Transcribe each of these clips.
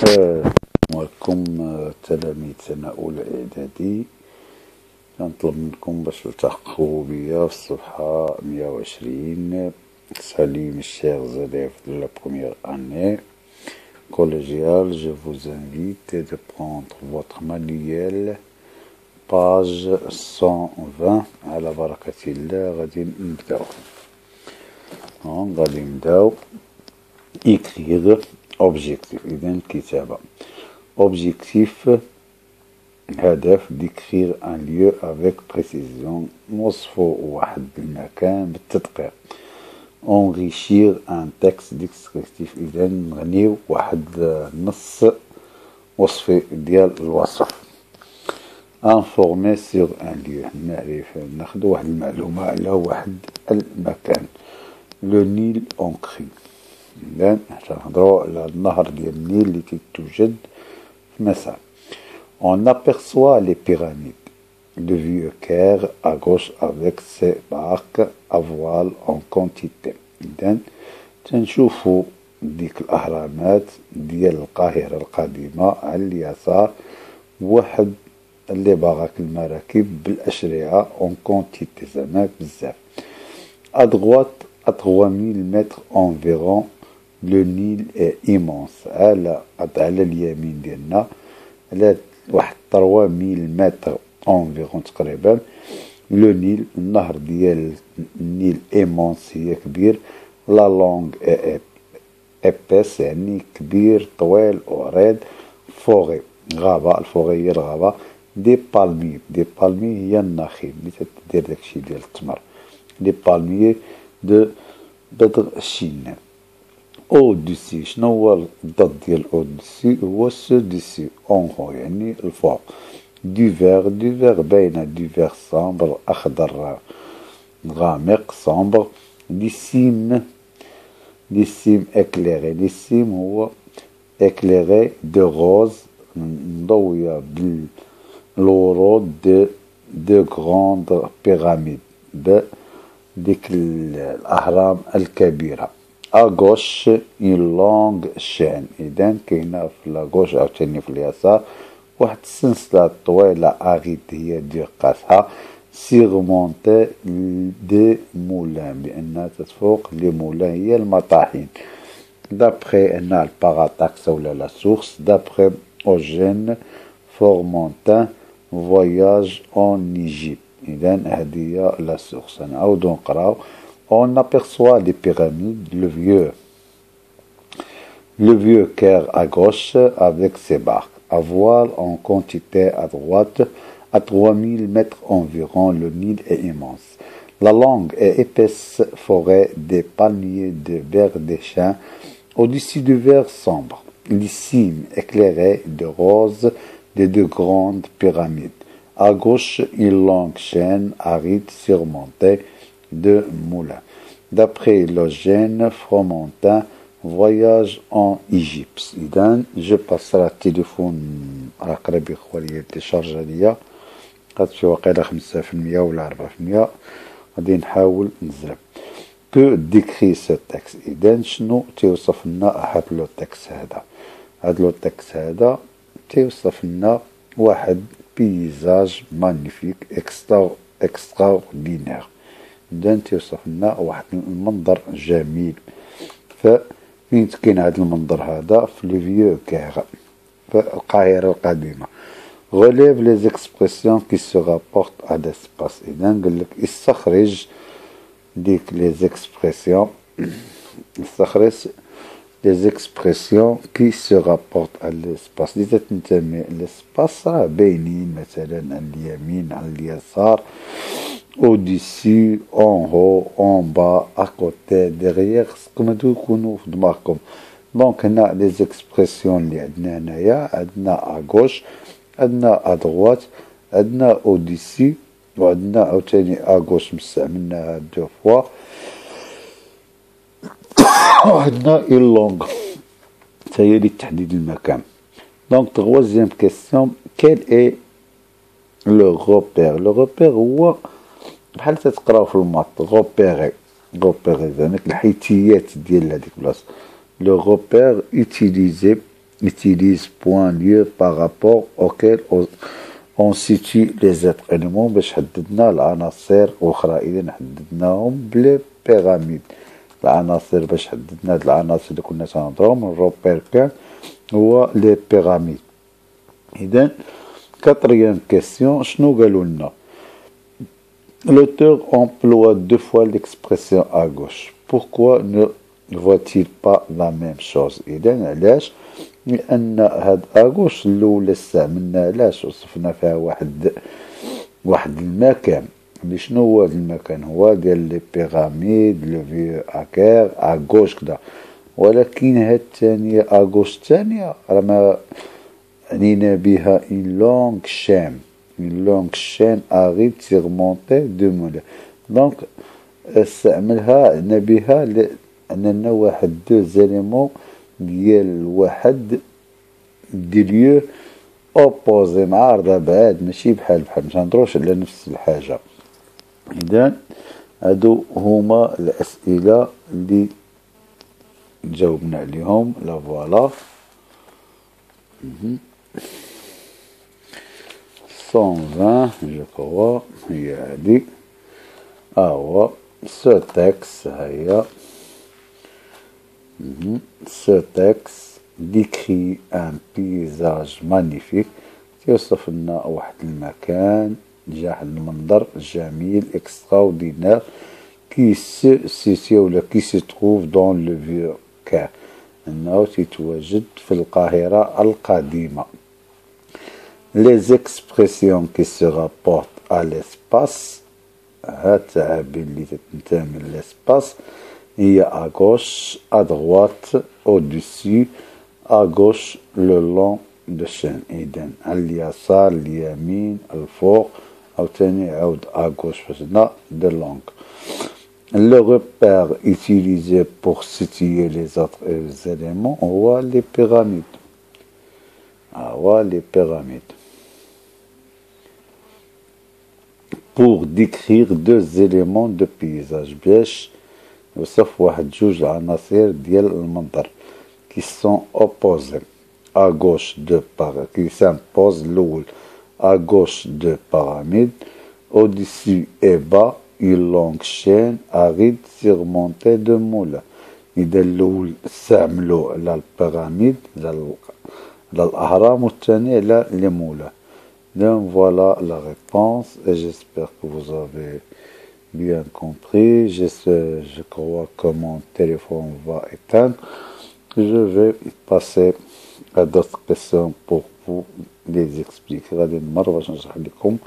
السلام عليكم تلاميذ سنة أولى إعدادي. نطلب منكم باش تلتحقوا بيا في الصفحة 120. Salut mes chers élèves de la première année collégiale, je vous invite de prendre votre manuel page 120 على بركة الله. غادي نبداو écrire objectif. إذن كتابة objectif هدف d'écrire un lieu avec précision. نوصفوا واحد المكان بالتدقيق. enrichir un texte descriptif. إذا نغنيو واحد النص وصفي ديال الوصف. informer sur un lieu. نعرف ناخدو واحد المعلومة على واحد المكان. le Nil en cri. إذا نهضرو على النهر ديال النيل اللي توجد في مصر. on aperçoit les pyramides de vieux Caire à gauche avec ses barques à voile en quantité. إذن تنشوفوا ديك الأهرامات ديال القاهرة القديمة على اليسار واحد اللي باغاك المراكب بالأشرعة en quantité زعما بزاف. à droite à 3000 mètres environ le Nil est immense. على اليمين ديالنا على واحد 3000 متر environ تقريبا لو نيل النهر ديال النيل ايمونس هي كبير. لا لونغ ابيس يعني كبير طويل وعريض. فوغي غابة. الفوغي هي الغابة. دي بالمي هي النخيل اللي تدير داكشي ديال التمر. دي بالمي دو بدر الشينان. او دوسي شنو هو الضد ديال او دوسي؟ هو سو دوسي اون هو يعني الفوق. du vert باينة du vert sombre أخضر غامق sombre. des cimes éclairées. des cimes هو éclairé de rose مضوية بالورود de grandes pyramides ديك الأهرام الكبيرة. à gauche une longue chaîne. إذا كاينة في لاغوش عاوتاني في اليسار واحد السلسلة طويلة أغيد هي ديال قاسها. سيغمونتي دي مولان بأنها تتفوق لي مولان هي المطاحين. دابخي هنا الباغاتاكس ولا لا سورس. دابخي أوجين فورمونتان فواياج أون إيجيبت. إذن هادي هي لا سورس. نعاودو نقراو. on aperçoit les pyramides, le vieux Caire à gauche avec ses barques à voile en quantité à droite. à 3000 mètres environ le Nil est immense. La longue et épaisse forêt des palmiers de verre des champs au-dessus du vert sombre. Les cimes éclairées de rose des deux grandes pyramides. À gauche une longue chaîne aride surmontée de moulins. D'après Eugène Fromentin, voyage en Égypte. إذن جو باسرا التليفون راه قريب يخوالي تيشارجا ليا قد شي واقيلا 5% ولا 4%. غادي نحاول نزرب. كو ديكري سو تكست. إذن شنو تيوصف لنا هاد لو تكست هذا؟ هاد لو تكست هذا تيوصف لنا واحد بيزاج مانيفيك اكستراوردينير. إذن تيوصف لنا واحد المنظر جميل. فين كاين هذا المنظر هذا؟ في لو فيو كير في القاهرة القديمة. relève les expressions qui se rapportent à l'espace. إذن قال لك استخرج ديك les expressions qui se rapportent à l'espace اللي تنتمي l'espace راه باينين مثلا على اليمين على اليسار. au-dessus, en haut, en bas, à côté, derrière. خصكم هادو يكونوا في دماغكم. دونك هنا لي زيكسبرسيون اللي عندنا هنايا عندنا à gauche عندنا à droite عندنا au-dessus وعندنا عاوتاني à gauche مستعملناها دو فوا وعندنا une longue تاهي لتحديد المكان. دونك troisième question, quel est le repère? le repère هو بحال تتقراو في الماط. غوبيغي زعما الحيتيات ديال هذيك البلاصه. لو غوبير utilisé utilise point lieu par rapport auquel on situe les êtres animaux باش حددنا العناصر أخرى. إذا حددناهم بلي بيراميد. العناصر باش حددنا هاد العناصر اللي كنا تنهضرهم الروبير كان هو لي بيراميد. إذا quatrième question شنو قالوا لنا؟ L'auteur emploie deux fois l'expression à gauche. Pourquoi ne voit-il pas la même chose؟ إذا علاش؟ لأن هاد أغوش الأولى استعملنا علاش وصفنا فيها واحد المكان. اللي شنو هو هاد المكان؟ هو ديال لي بيراميد لو فيو أكير أغوش كدا. ولكن هاد الثانية أغوش الثانية راه ما عنينا بها une longue chaîne aride surmontée de moulins. دونك استعملها عنا بها لأننا واحد دو زاليمون ديال واحد دي ليو اوبوزي معارضة بعاد ماشي بحال متهضروش على نفس الحاجة. إذا هادو هما الأسئلة اللي جاوبنا عليهم. لا فوالا 120 جو كوا هي هادي. هو سو تكست هيا. Ce texte décrit un paysage magnifique. يوصف لنا واحد المكان واحد المنظر جميل extraordinaire qui se situe ولا qui se trouve dans le vieux Caire. أنه تتواجد في القاهرة القديمة. Les expressions qui se rapportent à l'espace هاد التعابير اللي تنتمي للespace هي à gauche, à droite, au-dessus, à gauche, le long de chaîne. إذن اليسار اليمين الفوق أو تاني عود à gauche فاش de long. Le repère utilisé pour situer les autres éléments هو les pyramides. هو les pyramides. Pour décrire deux éléments de paysage باش يوصف واحد جوج عناصر ديال المنظر qui sont opposés à gauche de qui s'impose الأول à gauche de pyramide au-dessus et bas une longue chaîne aride surmontée de moulins. إذا الأول استعملوا على البيراميد على الأهرام والثاني على les moulins. Donc voilà la réponse et j'espère que vous avez bien compris. Je crois que mon téléphone va éteindre. Je vais passer à d'autres questions pour vous les expliquer. غادي المرة باش نشرح لكم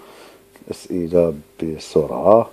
الأسئلة بسرعة.